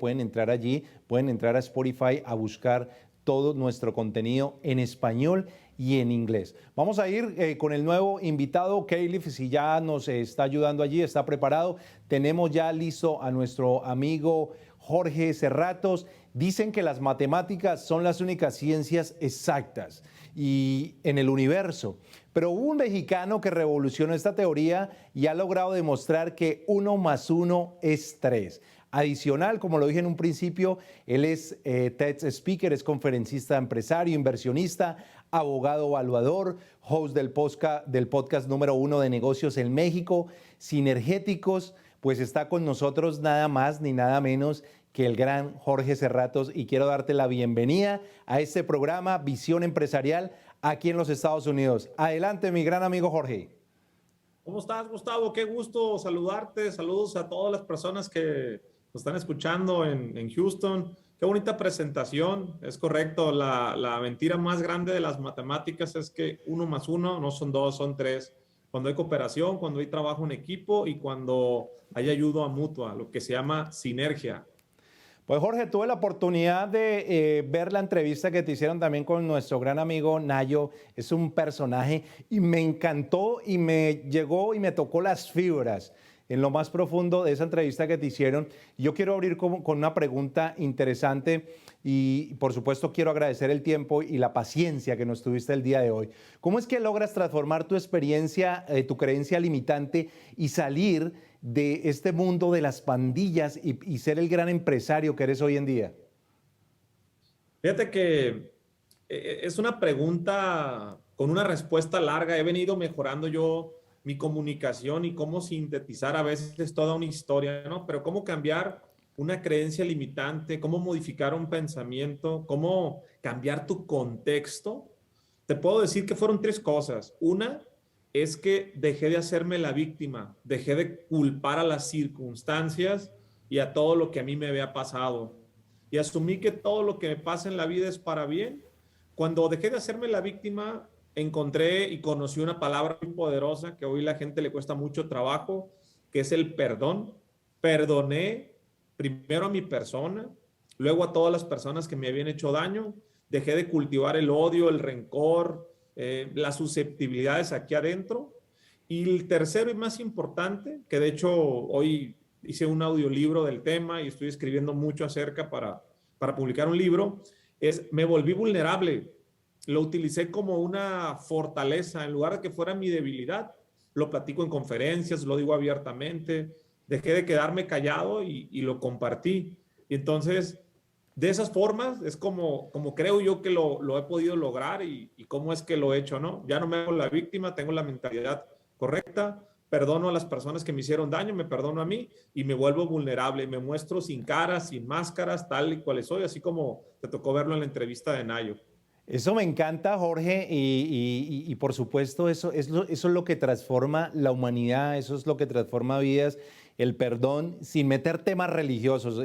pueden entrar allí, pueden entrar a Spotify a buscar todo nuestro contenido en español y en inglés. Vamos a ir con el nuevo invitado, Caleb, si ya nos está ayudando allí, está preparado. Tenemos ya listo a nuestro amigo Jorge Serratos. Dicen que las matemáticas son las únicas ciencias exactas y en el universo. Pero hubo un mexicano que revolucionó esta teoría y ha logrado demostrar que 1 más 1 es 3. Adicional, como lo dije en un principio, él es TED Speaker, es conferencista, empresario, inversionista, abogado evaluador, host del podcast número 1 de negocios en México, Sinergéticos. Pues está con nosotros nada más ni nada menos que el gran Jorge Serratos, y quiero darte la bienvenida a este programa Visión Empresarial aquí en los Estados Unidos. Adelante, mi gran amigo Jorge. ¿Cómo estás, Gustavo? Qué gusto saludarte. Saludos a todas las personas que nos están escuchando en Houston. Qué bonita presentación. Es correcto, la mentira más grande de las matemáticas es que 1 más 1 no son 2, son 3. Cuando hay cooperación, cuando hay trabajo en equipo y cuando hay ayuda mutua, lo que se llama sinergia. Pues Jorge, tuve la oportunidad de ver la entrevista que te hicieron también con nuestro gran amigo Nayo. Es un personaje y me encantó y me llegó y me tocó las fibras en lo más profundo de esa entrevista que te hicieron. Yo quiero abrir con una pregunta interesante y por supuesto quiero agradecer el tiempo y la paciencia que nos tuviste el día de hoy. ¿Cómo es que logras transformar tu experiencia, tu creencia limitante y salir de este mundo de las pandillas y ser el gran empresario que eres hoy en día? Fíjate que es una pregunta con una respuesta larga. He venido mejorando yo mi comunicación y cómo sintetizar a veces toda una historia, ¿no? Pero cómo cambiar una creencia limitante, cómo modificar un pensamiento, cómo cambiar tu contexto. Te puedo decir que fueron 3 cosas. Una es que dejé de hacerme la víctima, dejé de culpar a las circunstancias y a todo lo que a mí me había pasado. Y asumí que todo lo que me pasa en la vida es para bien. Cuando dejé de hacerme la víctima, encontré y conocí una palabra muy poderosa que hoy a la gente le cuesta mucho trabajo, que es el perdón. Perdoné primero a mi persona, luego a todas las personas que me habían hecho daño. Dejé de cultivar el odio, el rencor, las susceptibilidades aquí adentro. Y el tercero y más importante, que de hecho hoy hice un audiolibro del tema y estoy escribiendo mucho acerca para publicar un libro, es me volví vulnerable. Lo utilicé como una fortaleza en lugar de que fuera mi debilidad. Lo platico en conferencias, lo digo abiertamente, dejé de quedarme callado y lo compartí. Y entonces, de esas formas es como creo yo que lo he podido lograr y cómo es que lo he hecho, ¿no? Ya no me hago la víctima, tengo la mentalidad correcta, perdono a las personas que me hicieron daño, me perdono a mí y me vuelvo vulnerable, me muestro sin caras, sin máscaras, tal y cual soy, así como te tocó verlo en la entrevista de Nayo. Eso me encanta, Jorge, y por supuesto eso es lo que transforma la humanidad, eso es lo que transforma vidas, el perdón, sin meter temas religiosos.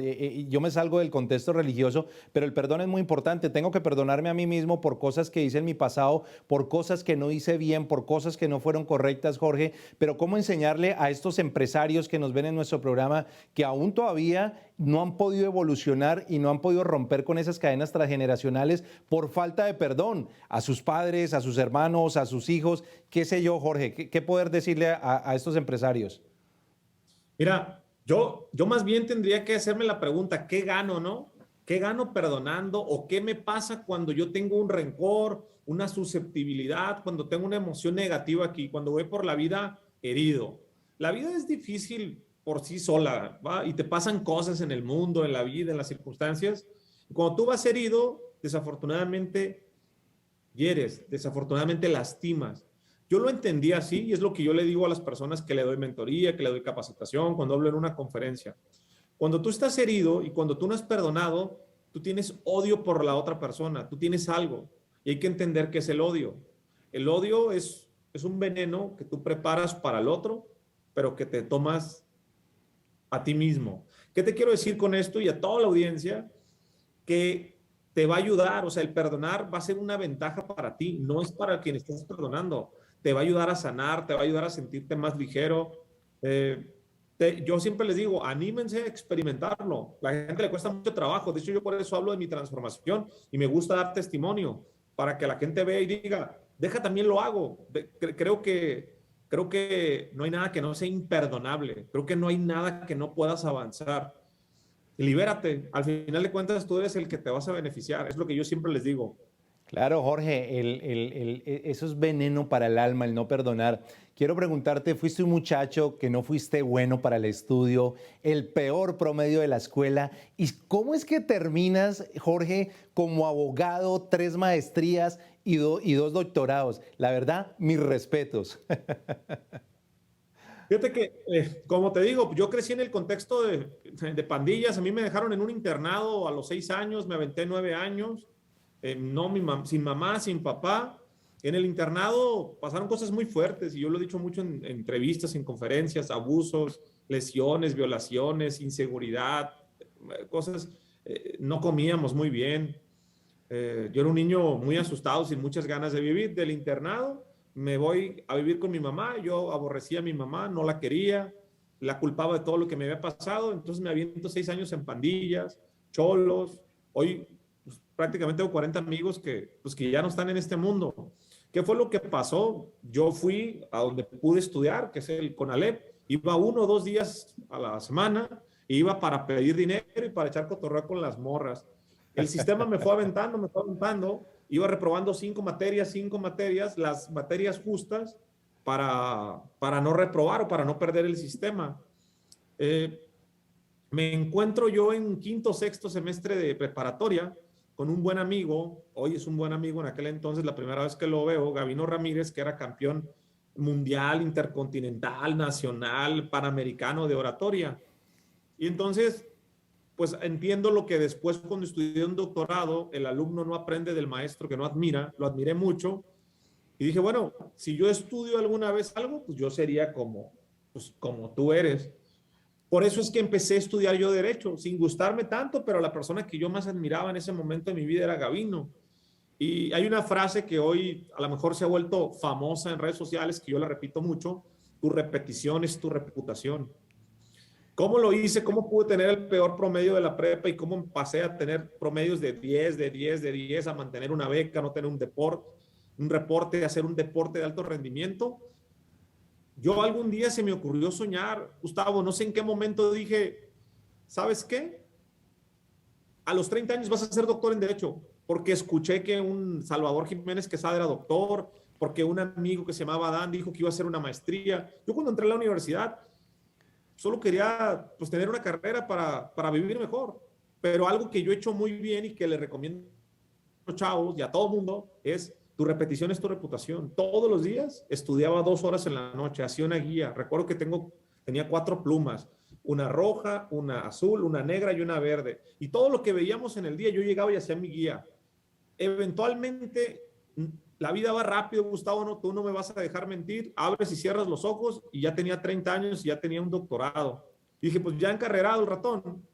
Yo me salgo del contexto religioso, pero el perdón es muy importante. Tengo que perdonarme a mí mismo por cosas que hice en mi pasado, por cosas que no hice bien, por cosas que no fueron correctas, Jorge. Pero ¿cómo enseñarle a estos empresarios que nos ven en nuestro programa que aún todavía no han podido evolucionar y no han podido romper con esas cadenas transgeneracionales por falta de perdón a sus padres, a sus hermanos, a sus hijos? ¿Qué sé yo, Jorge? ¿Qué poder decirle a estos empresarios? Mira, yo más bien tendría que hacerme la pregunta, ¿qué gano, no? ¿Qué gano perdonando o qué me pasa cuando yo tengo un rencor, una susceptibilidad, cuando tengo una emoción negativa aquí, cuando voy por la vida herido? La vida es difícil por sí sola, ¿va? Y te pasan cosas en el mundo, en la vida, en las circunstancias. Y cuando tú vas herido, desafortunadamente hieres, desafortunadamente lastimas. Yo lo entendí así y es lo que yo le digo a las personas que le doy mentoría, que le doy capacitación, cuando hablo en una conferencia. Cuando tú estás herido y cuando tú no has perdonado, tú tienes odio por la otra persona, tú tienes algo y hay que entender qué es el odio. El odio es un veneno que tú preparas para el otro, pero que te tomas a ti mismo. ¿Qué te quiero decir con esto y a toda la audiencia? Que te va a ayudar, o sea, el perdonar va a ser una ventaja para ti, no es para quien estás perdonando. Te va a ayudar a sanar, te va a ayudar a sentirte más ligero. yo siempre les digo, anímense a experimentarlo. La gente le cuesta mucho trabajo. De hecho, yo por eso hablo de mi transformación y me gusta dar testimonio para que la gente vea y diga, deja también lo hago. Creo que no hay nada que no sea imperdonable. Creo que no hay nada que no puedas avanzar. Libérate. Al final de cuentas, tú eres el que te vas a beneficiar. Es lo que yo siempre les digo. Claro, Jorge, eso es veneno para el alma, el no perdonar. Quiero preguntarte, fuiste un muchacho que no fuiste bueno para el estudio, el peor promedio de la escuela. ¿Y cómo es que terminas, Jorge, como abogado, 3 maestrías y 2 doctorados? La verdad, mis respetos. Fíjate que, como te digo, yo crecí en el contexto de pandillas. A mí me dejaron en un internado a los 6 años, me aventé 9 años. No, sin mamá, sin papá. En el internado pasaron cosas muy fuertes y yo lo he dicho mucho en entrevistas, en conferencias, abusos, lesiones, violaciones, inseguridad, cosas. No comíamos muy bien. Yo era un niño muy asustado, sin muchas ganas de vivir. Del internado me voy a vivir con mi mamá. Yo aborrecía a mi mamá, no la quería, la culpaba de todo lo que me había pasado. Entonces me aviento 6 años en pandillas, cholos. Hoy pues, prácticamente tengo 40 amigos que ya no están en este mundo. ¿Qué fue lo que pasó? Yo fui a donde pude estudiar, que es el CONALEP. Iba 1 o 2 días a la semana, e iba para pedir dinero y para echar cotorreo con las morras. El sistema me fue aventando, iba reprobando 5 materias, las materias justas para no reprobar o para no perder el sistema. Me encuentro yo en quinto, sexto semestre de preparatoria con un buen amigo, hoy es un buen amigo, en aquel entonces la primera vez que lo veo, Gabino Ramírez, que era campeón mundial, intercontinental, nacional, panamericano de oratoria. Y entonces, pues entiendo lo que después cuando estudié un doctorado, el alumno no aprende del maestro que no admira, lo admiré mucho, y dije, bueno, si yo estudio alguna vez algo, pues yo sería como tú eres. Por eso es que empecé a estudiar yo Derecho, sin gustarme tanto, pero la persona que yo más admiraba en ese momento de mi vida era Gabino. Y hay una frase que hoy a lo mejor se ha vuelto famosa en redes sociales, que yo la repito mucho, tu repetición es tu reputación. ¿Cómo lo hice? ¿Cómo pude tener el peor promedio de la prepa y cómo pasé a tener promedios de 10, de 10, de 10, a mantener una beca, no tener un reporte, hacer un deporte de alto rendimiento? Yo algún día se me ocurrió soñar, Gustavo, no sé en qué momento dije, ¿sabes qué? A los 30 años vas a ser doctor en Derecho, porque escuché que un Salvador Jiménez Quesada era doctor, porque un amigo que se llamaba Dan dijo que iba a hacer una maestría. Yo cuando entré a la universidad solo quería pues, tener una carrera para vivir mejor, pero algo que yo he hecho muy bien y que le recomiendo a los chavos y a todo mundo es tu repetición es tu reputación. Todos los días estudiaba 2 horas en la noche, hacía una guía. Recuerdo que tenía 4 plumas, una roja, una azul, una negra y una verde. Y todo lo que veíamos en el día, yo llegaba y hacía mi guía. Eventualmente, la vida va rápido, Gustavo, no, tú no me vas a dejar mentir. Abres y cierras los ojos y ya tenía 30 años y ya tenía un doctorado. Y dije, pues ya encarrerado el ratón.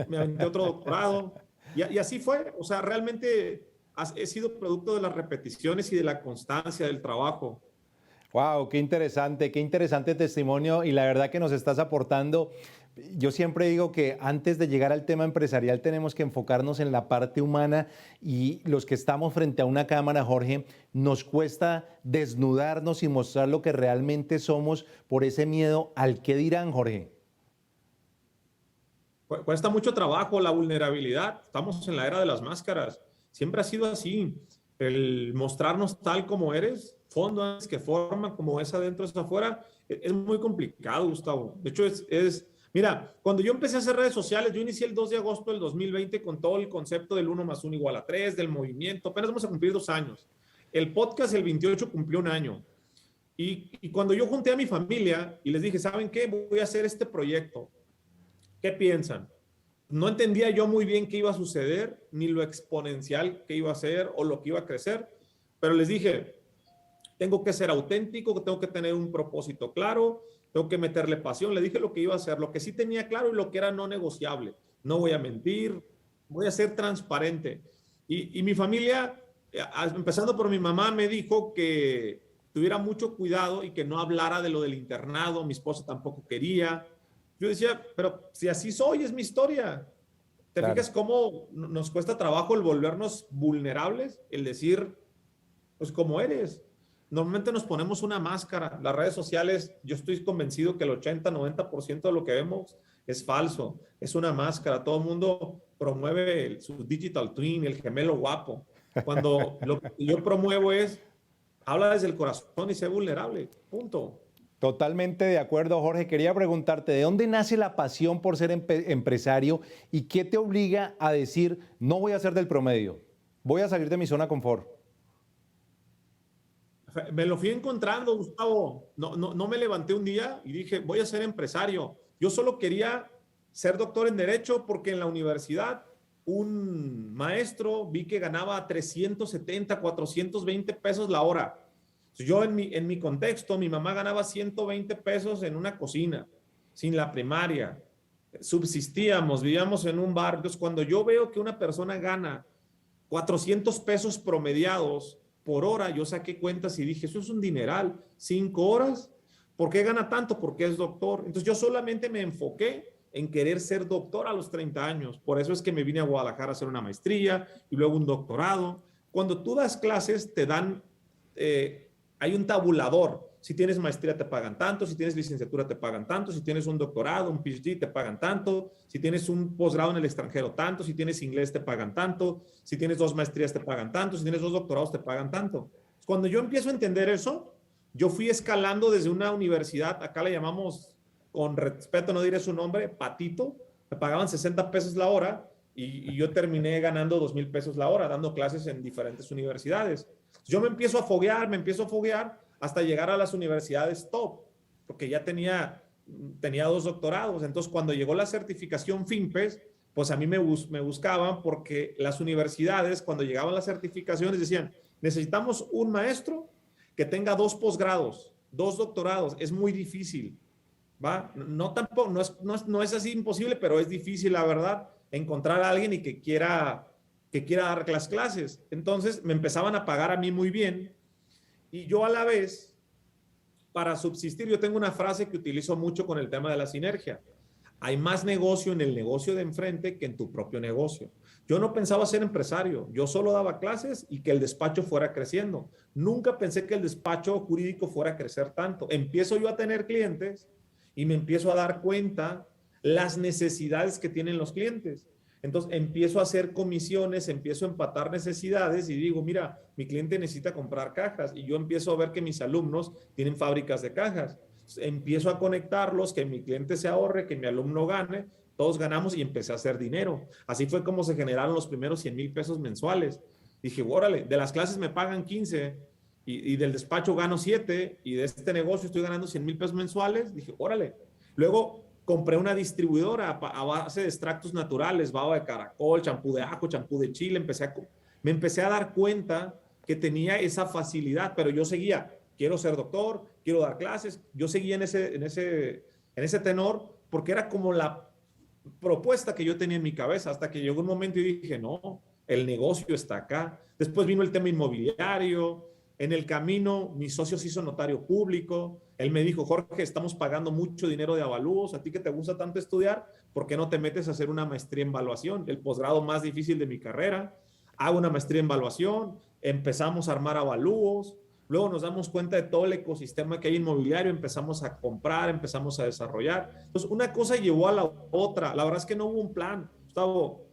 Me aventé otro doctorado. Y así fue. O sea, realmente he sido producto de las repeticiones y de la constancia del trabajo. Wow, qué interesante testimonio y la verdad que nos estás aportando. Yo siempre digo que antes de llegar al tema empresarial tenemos que enfocarnos en la parte humana y los que estamos frente a una cámara, Jorge, nos cuesta desnudarnos y mostrar lo que realmente somos por ese miedo al qué dirán, Jorge. Cuesta mucho trabajo la vulnerabilidad. Estamos en la era de las máscaras. Siempre ha sido así. El mostrarnos tal como eres, fondo antes que forma, como es adentro es afuera, es muy complicado, Gustavo. De hecho, mira, cuando yo empecé a hacer redes sociales, yo inicié el 2 de agosto del 2020 con todo el concepto del 1 más 1 igual a 3, del movimiento. Apenas vamos a cumplir 2 años. El podcast, el 28, cumplió 1 año. Y cuando yo junté a mi familia y les dije, ¿saben qué? Voy a hacer este proyecto. ¿Qué piensan? No entendía yo muy bien qué iba a suceder, ni lo exponencial que iba a ser o lo que iba a crecer, pero les dije, tengo que ser auténtico, tengo que tener un propósito claro, tengo que meterle pasión. Le dije lo que iba a hacer, lo que sí tenía claro y lo que era no negociable. No voy a mentir, voy a ser transparente. Y mi familia, empezando por mi mamá, me dijo que tuviera mucho cuidado y que no hablara de lo del internado. Mi esposa tampoco quería. yo decía, pero si así soy, es mi historia. ¿Te Claro. fijas cómo nos cuesta trabajo el volvernos vulnerables? El decir, pues como eres. Normalmente nos ponemos una máscara. Las redes sociales, yo estoy convencido que el 80-90% de lo que vemos es falso. Es una máscara. Todo el mundo promueve su digital twin, el gemelo guapo. Cuando lo que yo promuevo es, habla desde el corazón y sé vulnerable. Punto. Totalmente de acuerdo, Jorge. Quería preguntarte, ¿de dónde nace la pasión por ser empresario y qué te obliga a decir, no voy a ser del promedio, voy a salir de mi zona de confort? Me lo fui encontrando, Gustavo. No me levanté un día y dije, voy a ser empresario. Yo solo quería ser doctor en Derecho porque en la universidad un maestro vi que ganaba 370, 420 pesos la hora. Yo en mi contexto, mi mamá ganaba 120 pesos en una cocina, sin la primaria. Subsistíamos, vivíamos en un bar. Entonces, cuando yo veo que una persona gana 400 pesos promediados por hora, yo saqué cuentas y dije, eso es un dineral, 5 horas, ¿por qué gana tanto? Porque es doctor. Entonces yo solamente me enfoqué en querer ser doctor a los 30 años. Por eso es que me vine a Guadalajara a hacer una maestría y luego un doctorado. Cuando tú das clases, te dan, hay un tabulador. Si tienes maestría te pagan tanto, si tienes licenciatura te pagan tanto, si tienes un doctorado, un PhD te pagan tanto, si tienes un posgrado en el extranjero tanto, si tienes inglés te pagan tanto, si tienes 2 maestrías te pagan tanto, si tienes 2 doctorados te pagan tanto. Cuando yo empiezo a entender eso, yo fui escalando desde una universidad, acá le llamamos, con respeto no diré su nombre, Patito, me pagaban 60 pesos la hora y yo terminé ganando 2,000 pesos la hora dando clases en diferentes universidades. Yo me empiezo a foguear hasta llegar a las universidades top, porque ya tenía 2 doctorados. Entonces, cuando llegó la certificación FIMPES, pues a mí me buscaban porque las universidades, cuando llegaban las certificaciones, decían, necesitamos un maestro que tenga 2 posgrados, 2 doctorados. Es muy difícil, ¿va? No, tampoco, no es así imposible, pero es difícil, la verdad, encontrar a alguien y que quiera dar las clases. Entonces, me empezaban a pagar a mí muy bien y yo a la vez, para subsistir, yo tengo una frase que utilizo mucho con el tema de la sinergia. Hay más negocio en el negocio de enfrente que en tu propio negocio. Yo no pensaba ser empresario, yo solo daba clases y que el despacho fuera creciendo. Nunca pensé que el despacho jurídico fuera a crecer tanto. Empiezo yo a tener clientes y me empiezo a dar cuenta las necesidades que tienen los clientes. Entonces empiezo a hacer comisiones, empiezo a empatar necesidades y digo, mira, mi cliente necesita comprar cajas y yo empiezo a ver que mis alumnos tienen fábricas de cajas. Entonces, empiezo a conectarlos, que mi cliente se ahorre, que mi alumno gane, todos ganamos y empecé a hacer dinero. Así fue como se generaron los primeros 100,000 pesos mensuales. Dije, órale, de las clases me pagan 15 y del despacho gano 7 y de este negocio estoy ganando 100,000 pesos mensuales. Dije, órale. Luego compré una distribuidora a base de extractos naturales, baba de caracol, champú de ajo, champú de chile. Me empecé a dar cuenta que tenía esa facilidad, pero yo seguía, quiero ser doctor, quiero dar clases. Yo seguía en ese tenor porque era como la propuesta que yo tenía en mi cabeza hasta que llegó un momento y dije, no, el negocio está acá. Después vino el tema inmobiliario. En el camino, mi socio se hizo notario público. Él me dijo, Jorge, estamos pagando mucho dinero de avalúos. A ti que te gusta tanto estudiar, ¿por qué no te metes a hacer una maestría en evaluación? El posgrado más difícil de mi carrera. Hago una maestría en evaluación. Empezamos a armar avalúos. Luego nos damos cuenta de todo el ecosistema que hay inmobiliario. Empezamos a comprar, empezamos a desarrollar. Entonces, una cosa llevó a la otra. La verdad es que no hubo un plan, Gustavo.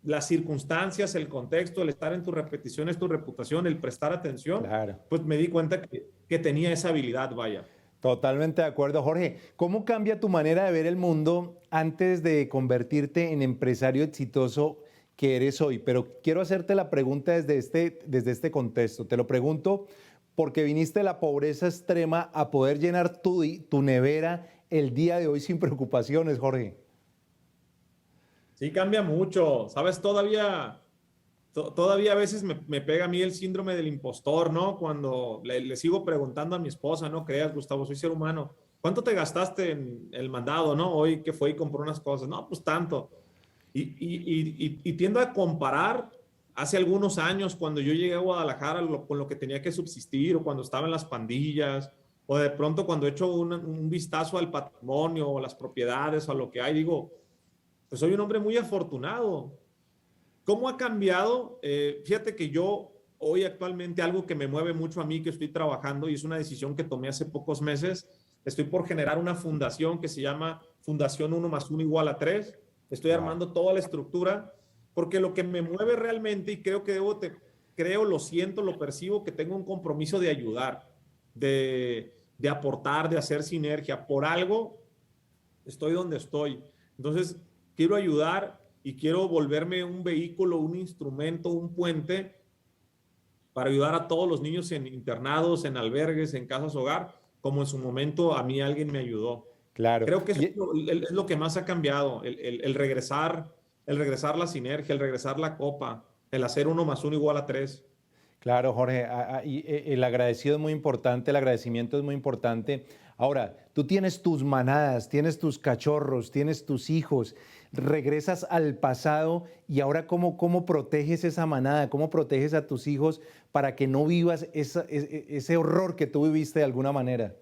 Las circunstancias, el contexto, el estar en tus repeticiones, tu reputación, el prestar atención, Claro. pues me di cuenta que tenía esa habilidad, vaya. Totalmente de acuerdo, Jorge. ¿Cómo cambia tu manera de ver el mundo antes de convertirte en empresario exitoso que eres hoy? Pero quiero hacerte la pregunta desde este contexto. Te lo pregunto porque viniste de la pobreza extrema a poder llenar tu nevera el día de hoy sin preocupaciones, Jorge. Sí, cambia mucho, ¿sabes? Todavía a veces me pega a mí el síndrome del impostor, ¿no? Cuando le sigo preguntando a mi esposa, no creas, Gustavo, soy ser humano. ¿Cuánto te gastaste en el mandado, no? Hoy que fue y compró unas cosas. No, pues tanto. Y tiendo a comparar hace algunos años cuando yo llegué a Guadalajara con lo que tenía que subsistir o cuando estaba en las pandillas o de pronto cuando echo un vistazo al patrimonio o las propiedades o a lo que hay, digo, pues soy un hombre muy afortunado. ¿Cómo ha cambiado? Fíjate que yo hoy actualmente algo que me mueve mucho a mí, que estoy trabajando y es una decisión que tomé hace pocos meses, estoy por generar una fundación que se llama Fundación 1+1 = 3. Estoy Wow. armando toda la estructura porque lo que me mueve realmente y creo que creo, lo siento, lo percibo, que tengo un compromiso de ayudar, de aportar, de hacer sinergia. Por algo estoy donde estoy. Entonces, quiero ayudar y quiero volverme un vehículo, un instrumento, un puente para ayudar a todos los niños en internados, en albergues, en casas hogar, como en su momento a mí alguien me ayudó. Claro. Creo que eso es lo que más ha cambiado, el regresar la sinergia, el regresar la copa, el hacer 1+1 = 3. Claro, Jorge, y el agradecido es muy importante, el agradecimiento es muy importante. Ahora, tú tienes tus manadas, tienes tus cachorros, tienes tus hijos, regresas al pasado y ahora ¿cómo proteges esa manada? ¿Cómo proteges a tus hijos para que no vivas ese horror que tú viviste de alguna manera?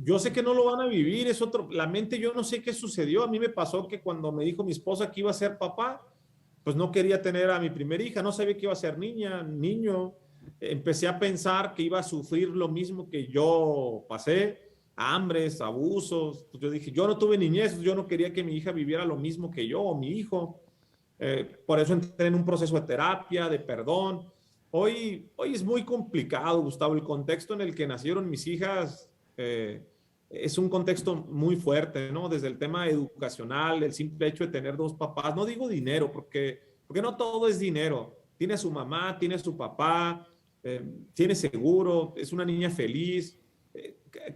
Yo sé que no lo van a vivir, es otro, la mente, yo no sé qué sucedió. A mí me pasó que cuando me dijo mi esposa que iba a ser papá, pues no quería tener a mi primera hija, no sabía que iba a ser niña, niño. Empecé a pensar que iba a sufrir lo mismo que yo pasé, hambres, abusos. Pues yo dije, yo no tuve niñez, yo no quería que mi hija viviera lo mismo que yo o mi hijo. Por eso entré en un proceso de terapia, de perdón. Hoy es muy complicado, Gustavo, el contexto en el que nacieron mis hijas. Es un contexto muy fuerte, ¿no? Desde el tema educacional, el simple hecho de tener dos papás, no digo dinero, porque no todo es dinero. Tiene a su mamá, tiene a su papá, tiene seguro, es una niña feliz.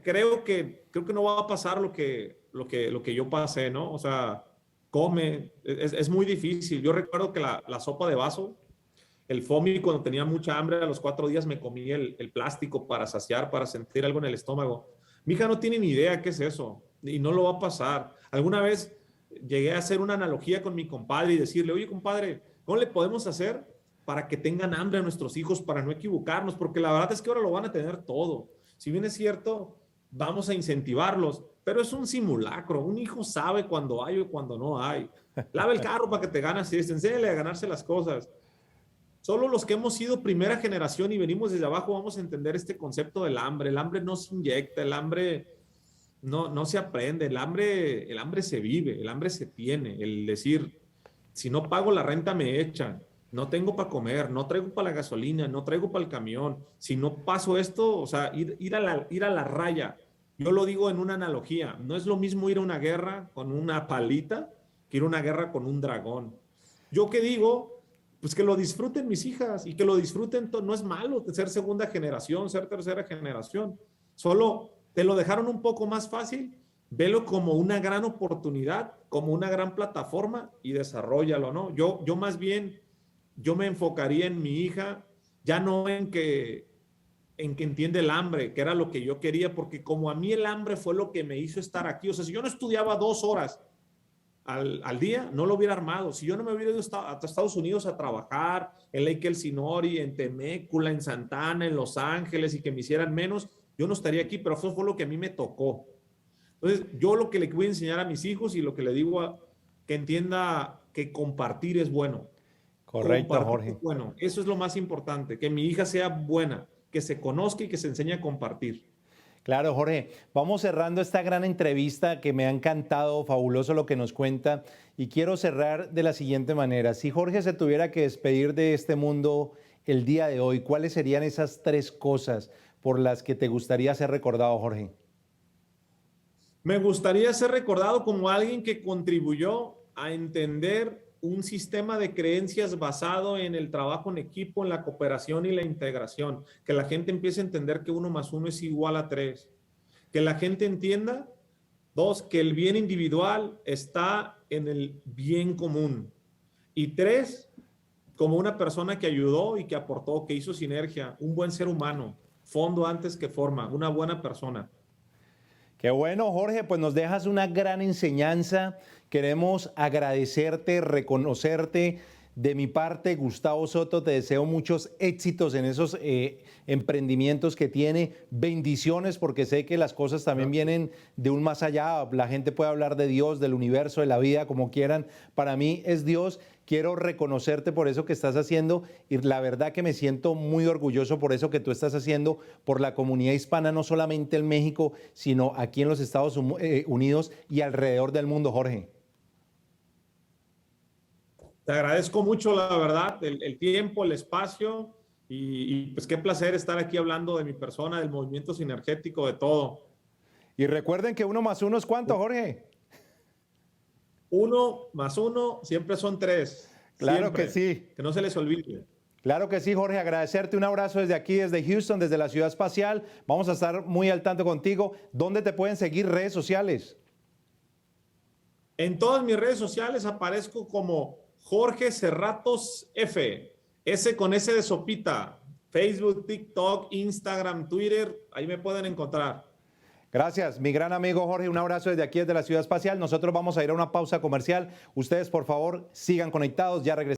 Creo que no va a pasar lo que yo pasé, ¿no? O sea, come, es muy difícil. Yo recuerdo que la sopa de vaso, el FOMI, cuando tenía mucha hambre, a los 4 días me comí el plástico para saciar, para sentir algo en el estómago. Mi hija no tiene ni idea qué es eso y no lo va a pasar. Alguna vez llegué a hacer una analogía con mi compadre y decirle, oye, compadre, ¿cómo le podemos hacer para que tengan hambre a nuestros hijos, para no equivocarnos? Porque la verdad es que ahora lo van a tener todo. Si bien es cierto, vamos a incentivarlos, pero es un simulacro. Un hijo sabe cuando hay o cuando no hay. Lava el carro para que te ganes esto, enséñale a ganarse las cosas. Solo los que hemos sido primera generación y venimos desde abajo vamos a entender este concepto del hambre. El hambre no se inyecta, el hambre no se aprende, el hambre se vive, el hambre se tiene. El decir, si no pago la renta me echan, no tengo para comer, no traigo para la gasolina, no traigo para el camión. Si no paso esto, o sea, ir a la raya. Yo lo digo en una analogía, no es lo mismo ir a una guerra con una palita que ir a una guerra con un dragón. ¿Yo qué digo? Pues que lo disfruten mis hijas y que lo disfruten, no es malo ser segunda generación, ser tercera generación. Solo te lo dejaron un poco más fácil, velo como una gran oportunidad, como una gran plataforma y desarrollalo, ¿no? Yo más bien, yo me enfocaría en mi hija, ya no en que entiende el hambre, que era lo que yo quería, porque como a mí el hambre fue lo que me hizo estar aquí, o sea, si yo no estudiaba 2 horas al día, no lo hubiera armado. Si yo no me hubiera ido a Estados Unidos a trabajar en Lake Elsinore, en Temécula, en Santana, en Los Ángeles y que me hicieran menos, yo no estaría aquí, pero eso fue lo que a mí me tocó. Entonces, yo lo que le voy a enseñar a mis hijos y lo que le digo que entienda que compartir es bueno. Correcto, Compartir es Jorge. bueno. Eso es lo más importante, que mi hija sea buena, que se conozca y que se enseñe a compartir. Claro, Jorge. Vamos cerrando esta gran entrevista que me ha encantado, fabuloso lo que nos cuenta. Y quiero cerrar de la siguiente manera. Si Jorge se tuviera que despedir de este mundo el día de hoy, ¿cuáles serían esas 3 cosas por las que te gustaría ser recordado, Jorge? Me gustaría ser recordado como alguien que contribuyó a entender un sistema de creencias basado en el trabajo en equipo, en la cooperación y la integración. Que la gente empiece a entender que 1+1 = 3. Que la gente entienda, 2, que el bien individual está en el bien común. Y 3, como una persona que ayudó y que aportó, que hizo sinergia, un buen ser humano, fondo antes que forma, una buena persona. Qué bueno, Jorge, pues nos dejas una gran enseñanza. Queremos agradecerte, reconocerte De mi parte, Gustavo Soto, te deseo muchos éxitos en esos emprendimientos que tiene. Bendiciones, porque sé que las cosas también vienen de un más allá. La gente puede hablar de Dios, del universo, de la vida, como quieran. Para mí es Dios. Quiero reconocerte por eso que estás haciendo y la verdad que me siento muy orgulloso por eso que tú estás haciendo por la comunidad hispana, no solamente en México, sino aquí en los Estados Unidos y alrededor del mundo, Jorge. Te agradezco mucho, la verdad, el tiempo, el espacio pues qué placer estar aquí hablando de mi persona, del movimiento sinergético, de todo. Y recuerden que 1 más 1 es ¿cuánto, Jorge? 1 más 1 siempre son 3. Claro que Siempre. sí. Que no se les olvide. Claro que sí, Jorge, agradecerte, un abrazo desde aquí, desde Houston, desde la Ciudad Espacial. Vamos a estar muy al tanto contigo. ¿Dónde te pueden seguir redes sociales? En todas mis redes sociales aparezco como Jorge Cerratos F. S con S de sopita. Facebook, TikTok, Instagram, Twitter. Ahí me pueden encontrar. Gracias, mi gran amigo Jorge. Un abrazo desde aquí, desde la Ciudad Espacial. Nosotros vamos a ir a una pausa comercial. Ustedes, por favor, sigan conectados. Ya regresamos.